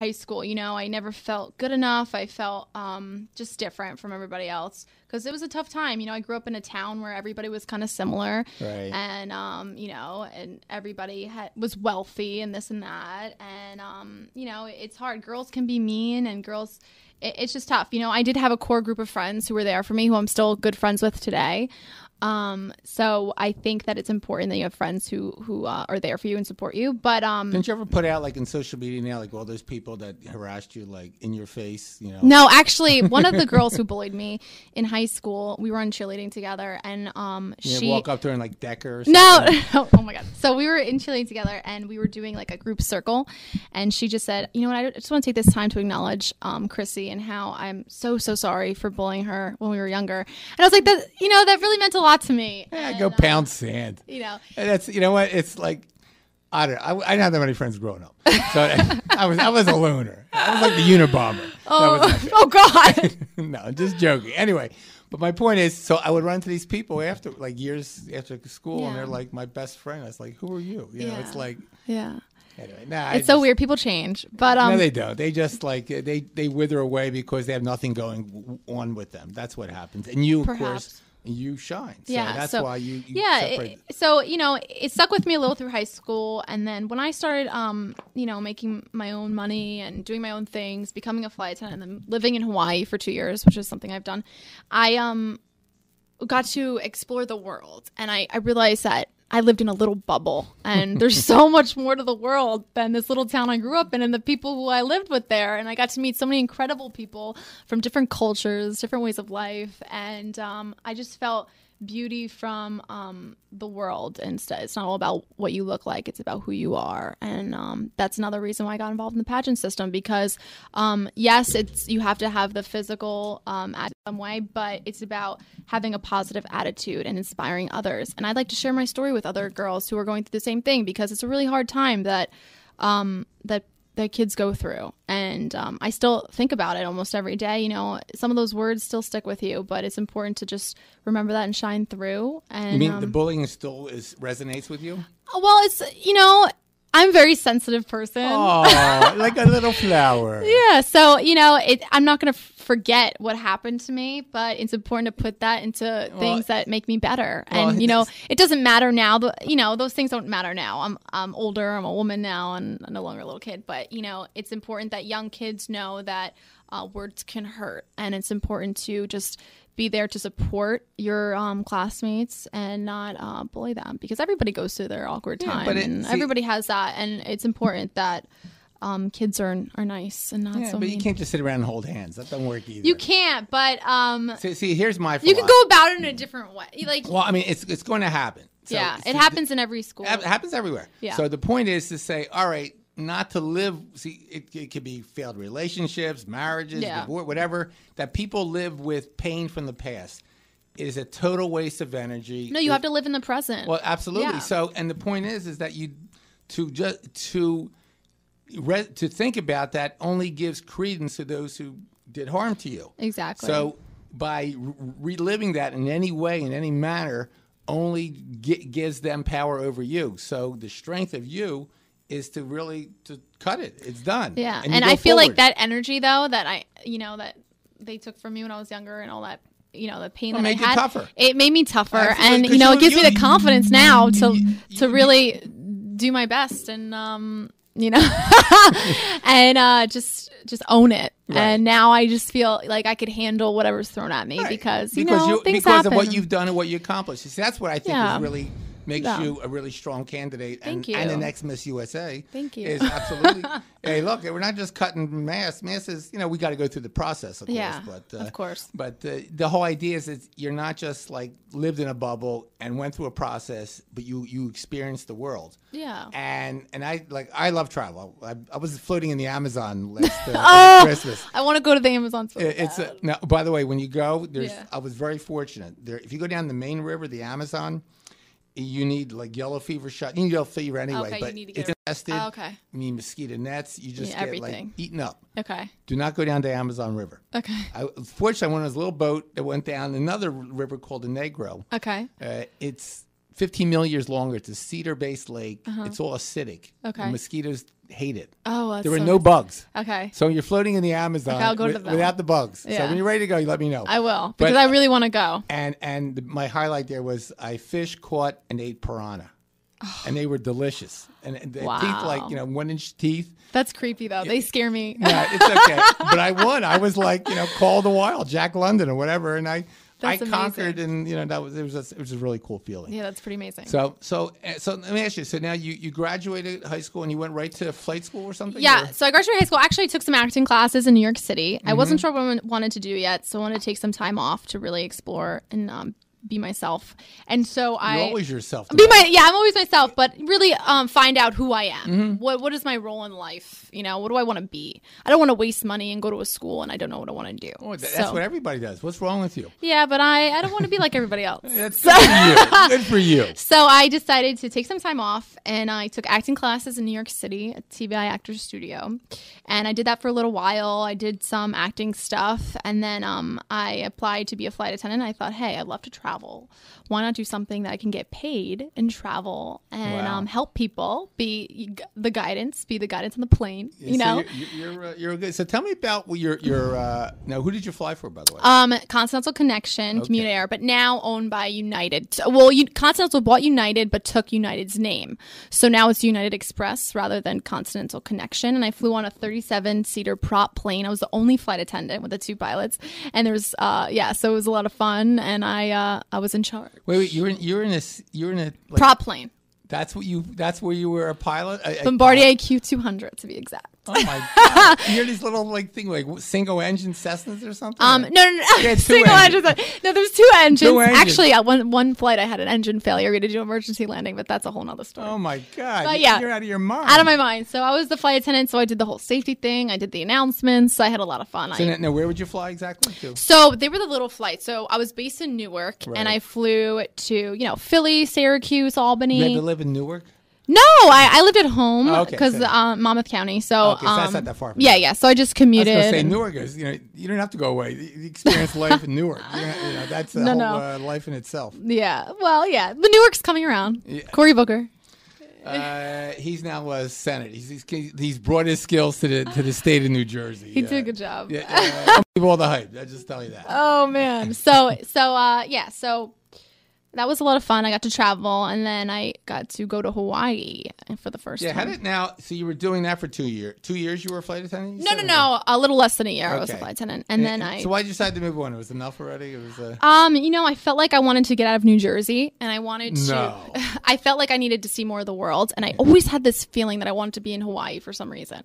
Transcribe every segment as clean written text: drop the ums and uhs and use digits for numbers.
high school. You know, I never felt good enough. I felt just different from everybody else because it was a tough time. You know, I grew up in a town where everybody was kind of similar, Right. and you know, and everybody was wealthy and this and that, and you know, it's hard. Girls can be mean, and girls. It's just tough. You know, I did have a core group of friends who were there for me, who I'm still good friends with today. So I think that it's important that you have friends who are there for you and support you. But Didn't you ever put out like in social media now, like all those people that harassed you, like in your face, you know? no, actually, one of the girls who bullied me in high school, we were in cheerleading together, and she walk up to her and like decker or something. no, oh my god. So we were in cheerleading together, and we were doing like a group circle, and she just said, you know what, I just want to take this time to acknowledge Chrissy and how I'm so sorry for bullying her when we were younger. And I was like, that, you know, that really meant a lot to me. Yeah, And, go pound sand. you know, And that's, you know what? It's like, I don't know. I didn't have that many friends growing up. So I was a loner. I was like the Unabomber. oh god. No, just joking. Anyway, but my point is, so I would run into these people after, like years after school, and Yeah. they're like my best friend. I was like, who are you? You know, it's like, Yeah. anyway. Nah, It's so weird. People change, but No, they don't. They just like they wither away because they have nothing going on with them. That's what happens. And you, of Perhaps. course, you shine. So Yeah, that's so- why you yeah. separate. So you know, it stuck with me a little through high school, and then when I started, you know, making my own money and doing my own things, becoming a flight attendant, and then living in Hawaii for 2 years, which is something I've done, I got to explore the world, and I realized that I lived in a little bubble, and there's so much more to the world than this little town I grew up in and the people who I lived with there. And I got to meet so many incredible people from different cultures, different ways of life, and I just felt beauty from the world instead. It's not all about what you look like, it's about who you are. And that's another reason why I got involved in the pageant system, because yes, it's you have to have the physical at some way, but it's about having a positive attitude and inspiring others. And I'd like to share my story with other girls who are going through the same thing, because it's a really hard time that that kids go through. And I still think about it almost every day. You know, some of those words still stick with you, but it's important to just remember that and shine through. And You mean the bullying still resonates with you? well, it's, you know, I'm a very sensitive person. Oh, like a little flower. Yeah, so, you know, I'm not going to forget what happened to me, but it's important to put that into things that make me better. And, you know, it doesn't matter now. You know, those things don't matter now. I'm older. I'm a woman now, and I'm no longer a little kid. But, you know, it's important that young kids know that words can hurt. And it's important to just be there to support your classmates and not bully them, because everybody goes through their awkward time, and everybody has that. And it's important that kids are nice and not so but mean. you can't just sit around and hold hands. That doesn't work either. You can't, but See, here's my you can go about it in a different way. Like, Well, I mean, it's going to happen. So, yeah, see, it happens in every school. It happens everywhere. Yeah. So the point is to say, all right, not to live. See, it could be failed relationships, marriages, divorce, whatever. That people live with pain from the past. It is a total waste of energy. No, you have to live in the present. Well, absolutely. Yeah. So, and the point is that you to think about that only gives credence to those who did harm to you. Exactly. So, by reliving that in any way, in any manner, only gives them power over you. So, the strength of you is to really to cut it. It's done. Yeah, and I go feel like forward. that energy though that that they took from me when I was younger, and all that, you know, the pain that I made you had, tougher. it made me tougher. Absolutely, And 'cause you know, it gives me you- the confidence now to you- really do my best and you know, and just own it. Right. And now I just feel like I could handle whatever's thrown at me, Right. because you know, things because happen. of what you've done and what you accomplished. See, that's what I think Yeah. is really makes Yeah. you a really strong candidate and the you. next Miss USA. Thank you. Is absolutely. Hey, look, we're not just cutting mass. Mass is, you know, we got to go through the process, of course. Yeah, But, of course. But the whole idea is that you're not just like lived in a bubble and went through a process, but you experienced the world. Yeah. And I love travel. I was floating in the Amazon last Christmas. I want to go to the Amazon. So It's bad. now. By the way, when you go, Yeah. I was very fortunate. If you go down the main river, the Amazon, you need like yellow fever shot. You need yellow fever anyway, Okay, you but need to get it's infested. Oh, okay. I mean, mosquito nets. You just Yeah, get everything. like eaten up. Okay. Do not go down to Amazon River. Okay. Fortunately, I went on this little boat that went down another river called the Negro. Okay. It's 15 million years longer. It's a cedar-based lake. It's all acidic. Okay. The mosquitoes hate it. Oh, that's there were so no nice. bugs. Okay. So you're floating in the Amazon Okay, I'll go to the without the bugs. So Yeah. when you're ready to go, you let me know. I will, because I really want to go. And my highlight there was I fished, caught, and ate piranha. And they were delicious. And the Wow. teeth, like, 1-inch teeth. That's creepy, though. They scare me. Yeah, it's okay. But I won. I was like, Call of the Wild, Jack London or whatever. And I That's conquered, amazing. and it was a really cool feeling. Yeah, that's pretty amazing. So let me ask you. So now you graduated high school and you went right to flight school or something? Yeah, Or? so I graduated high school. Actually, I took some acting classes in New York City. I wasn't sure what I wanted to do yet, so I wanted to take some time off to really explore and be myself. And so You're always yourself. I'm always myself, but really find out who I am. What is my role in life? What do I want to be? I don't want to waste money and go to a school and I don't know what I want to do. Oh, that's what everybody does. What's wrong with you? Yeah, but I don't want to be like everybody else. That's good for you. Good for you. So I decided to take some time off, and I took acting classes in New York City at TVI Actors Studio, and I did that for a little while. I did some acting stuff, and then I applied to be a flight attendant. I thought, hey, I'd love to travel. Why not do something that I can get paid and travel and Wow. help people, be the guidance on the plane, So you're good. So tell me about your now, who did you fly for, by the way? Continental Connection, Commuter Air, but now owned by United. Well, Continental bought United, but took United's name. So now it's United Express rather than Continental Connection. And I flew on a 37-seater prop plane. I was the only flight attendant with the two pilots. And there was, so it was a lot of fun. And I was in charge. Wait, you're in a like, Prop plane. That's where you were a pilot? Bombardier Q200 to be exact. Oh my God! You're this little thing like single engine Cessnas or something. No. Yeah, Single engines. No, there's two engines. Two engines. Actually, at one flight I had an engine failure. We had to do emergency landing, but that's a whole nother story. Oh my God! But yeah, you're out of your mind. Out of my mind. So I was the flight attendant. So I did the whole safety thing. I did the announcements. I had a lot of fun. So now, where would you fly exactly to? So they were the little flights. So I was based in Newark, and I flew to Philly, Syracuse, Albany. You had to live in Newark. No, I lived at home because so- Monmouth County. So, so that's not that far from Yeah. So I just commuted. I was going to say Newark is, you don't have to go away. You experience life in Newark. That's a whole life in itself. Yeah. Well, yeah. But Newark's coming around. Yeah. Cory Booker. He's now a Senate. He's brought his skills to the state of New Jersey. He did a good job. Don't give all the hype. I just tell you that. Oh man. So that was a lot of fun. I got to travel, and then I got to go to Hawaii for the first time. Yeah, how did now? So you were doing that for 2 years. 2 years you were a flight attendant? No. A little less than a year. I was a flight attendant, and then So why did you decide to move on? It was enough already. It was. I felt like I wanted to get out of New Jersey, and I wanted to. No. I felt like I needed to see more of the world, and I always had this feeling that I wanted to be in Hawaii for some reason.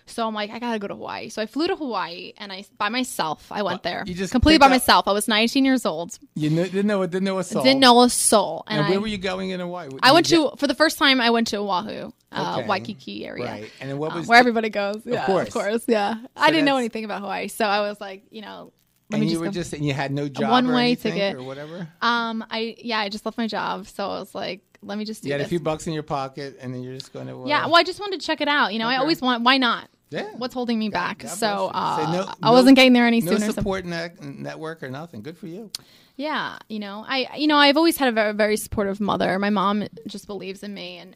So I'm like, I gotta go to Hawaii. So I flew to Hawaii, and by myself. I went there. You just completely by myself. I was 19 years old. You didn't know a soul. Didn't know a soul. And where were you going in Hawaii? For the first time, I went to Oahu, Waikiki area. Right. And then what was where everybody goes? Yeah, of course. Yeah. I didn't know anything about Hawaii, so I was like, and you had no job one-way ticket or whatever. I just left my job, so I was like, let me just do this. You had a few bucks in your pocket, and then you're just going to. Yeah. Well, I just wanted to check it out. I always want. Why not? Yeah. What's holding me back? God so no, I wasn't getting there any no sooner. No support network or nothing. Good for you. Yeah, I've always had a very, very supportive mother. My mom just believes in me, and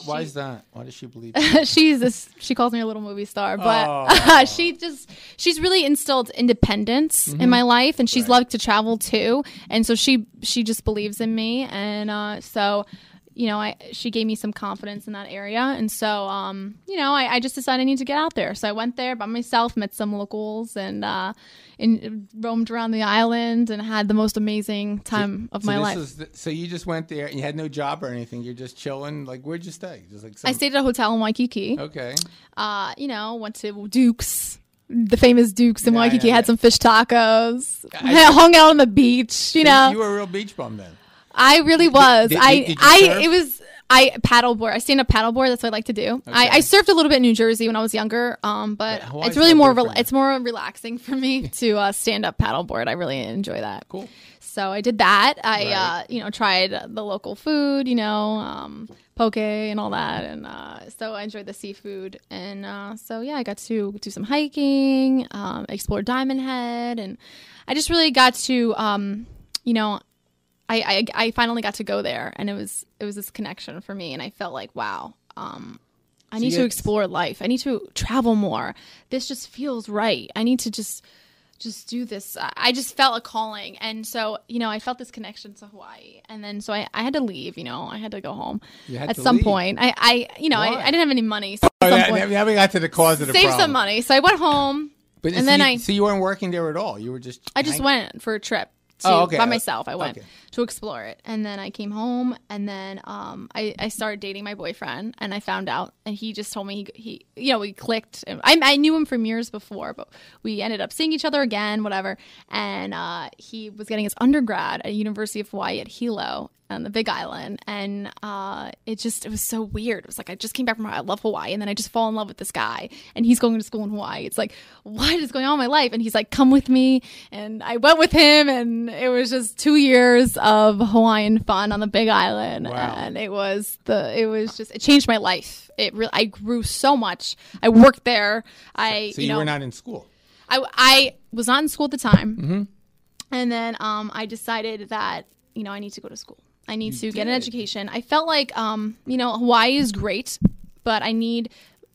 why is that? Why does she believe? She calls me a little movie star, but she's really instilled independence in my life, and she's loved to travel too, and so she just believes in me, and so. She gave me some confidence in that area. And so, I just decided I need to get out there. So I went there by myself, met some locals, and roamed around the island and had the most amazing time of my life. So you just went there and you had no job or anything. You're just chilling. Like, where'd you stay? I stayed at a hotel in Waikiki. Okay. Went to Duke's. The famous Duke's in Waikiki. Had some fish tacos. Hung out on the beach, You were a real beach bum then. I really was. Did you surf? I paddleboard. I stand up paddleboard. That's what I like to do. Okay. I surfed a little bit in New Jersey when I was younger, but it's really it's more relaxing for me to stand up paddleboard. I really enjoy that. Cool. So I did that. I tried the local food, poke and all that, and so I enjoyed the seafood. And I got to do some hiking, explore Diamond Head, and I just really got to I finally got to go there, and it was this connection for me, and I felt like, wow, I I need to explore life. I need to travel more. This just feels right. I need to just do this. I just felt a calling. And so, I felt this connection to Hawaii. And then, so I had to leave, I had to go home at some point. I didn't have any money. So now we got to the cause of the problem. Save some money. So I went home. So you weren't working there at all. You were just. I just went for a trip. By myself. I went to explore it. And then I came home, and then I started dating my boyfriend, and I found out, and he just told me he we clicked. I knew him from years before, but we ended up seeing each other again, whatever. And he was getting his undergrad at University of Hawaii at Hilo on the Big Island, and it was so weird. It was like I just came back from Hawaii. I love Hawaii, and then I just fall in love with this guy, and he's going to school in Hawaii. It's like, what is going on in my life? And he's like, come with me, and I went with him, and it was just 2 years of Hawaiian fun on the Big Island. Wow. And it changed my life. I grew so much. I worked there. So you were not in school. I was not in school at the time, mm-hmm. And then I decided that I need to go to school. I need to get an education. I felt like, Hawaii is great, but I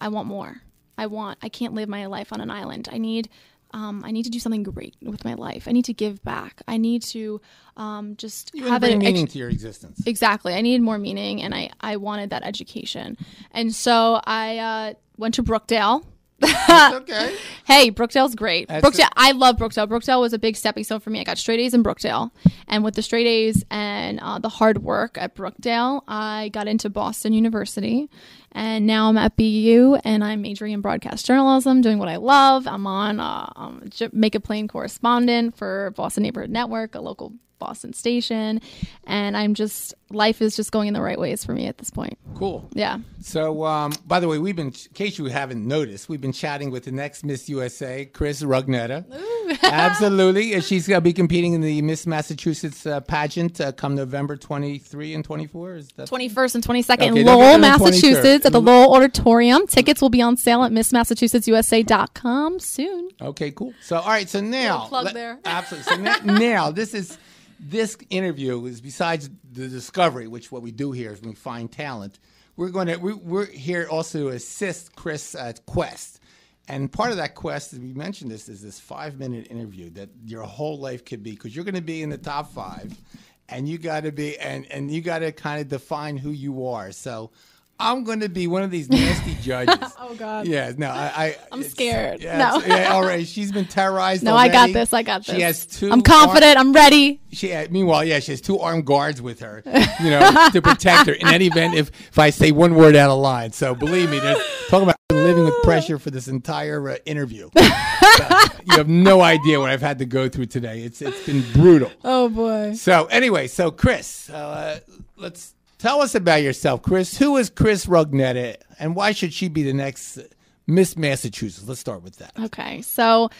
want more. I can't live my life on an island. I need to do something great with my life. I need to give back. I need to just have meaning to your existence. Exactly. I needed more meaning, and I wanted that education. And so I went to Brookdale. Okay. Hey, Brookdale's great. I love Brookdale. Brookdale was a big stepping stone for me. I got straight A's in Brookdale, and with the straight A's and the hard work at Brookdale, I got into Boston University, and now I'm at BU, and I'm majoring in broadcast journalism, doing what I love. I'm on Make It Plain correspondent for Boston Neighborhood Network, a local Boston station, and life is just going in the right ways for me at this point. Cool. Yeah. So, by the way, in case you haven't noticed, we've been chatting with the next Miss USA, Chris Rugnetta. Absolutely. She's going to be competing in the Miss Massachusetts pageant come November 23 and 24. Is that 21st and 22nd in Lowell, Massachusetts at the Lowell Auditorium. Tickets will be on sale at MissMassachusettsUSA.com soon. Okay, cool. So, all right. So now, plug there. Absolutely. So now this interview is, besides the discovery, which what we do here is we find talent. We're here also to assist Chris at quest, and part of that quest, as we mentioned, is this 5-minute interview that your whole life could be, because you're going to be in the top 5, and you got to be and you got to kind of define who you are. So I'm going to be one of these nasty judges. Oh God. Yeah. No, I'm scared. Yeah, no. Yeah. All right. She's been terrorized. No, already. I got this. She has 2. I'm confident. I'm ready. Meanwhile, she has 2 armed guards with her, to protect her in any event if I say one word out of line. So believe me, talking about living with pressure for this entire interview. You have no idea what I've had to go through today. It's been brutal. Oh boy. So anyway, Chris, let's. Tell us about yourself, Chris. Who is Chris Rugnetta, and why should she be the next Miss Massachusetts? Let's start with that. Okay, so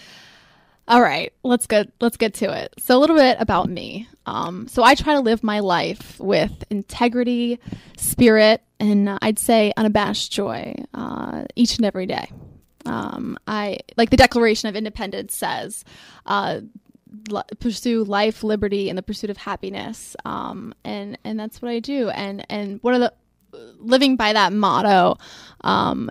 all right, let's get to it. So a little bit about me. So I try to live my life with integrity, spirit, and I'd say unabashed joy each and every day. I like the Declaration of Independence says. Pursue life, liberty, and the pursuit of happiness, and that's what I do. And one of the living by that motto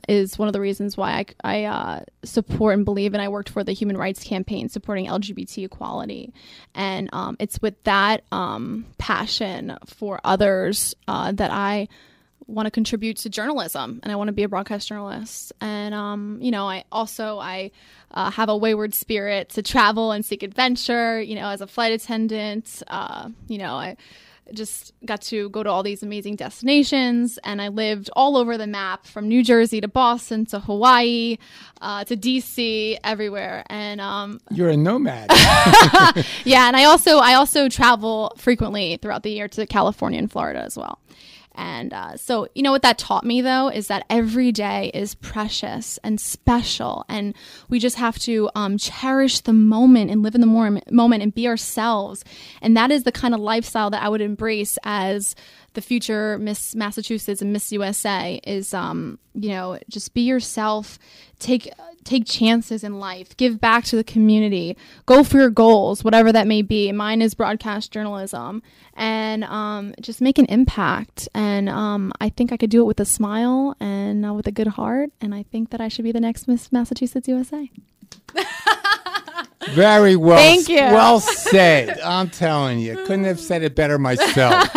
is one of the reasons why I support and believe, and I worked for the Human Rights Campaign supporting LGBT equality, and it's with that passion for others that I want to contribute to journalism, and I want to be a broadcast journalist. And I have a wayward spirit to travel and seek adventure. As a flight attendant, I just got to go to all these amazing destinations, and I lived all over the map, from New Jersey to Boston to Hawaii to DC, everywhere. And you're a nomad. Yeah, and I also travel frequently throughout the year to California and Florida as well. And so, what that taught me, though, is that every day is precious and special. And we just have to cherish the moment and live in the moment and be ourselves. And that is the kind of lifestyle that I would embrace as the future Miss Massachusetts and Miss USA is, just be yourself, take chances in life, give back to the community, go for your goals, whatever that may be. Mine is broadcast journalism, and just make an impact. And I think I could do it with a smile and with a good heart. And I think that I should be the next Miss Massachusetts USA. Very well. Thank you. Well said. I'm telling you. Couldn't have said it better myself.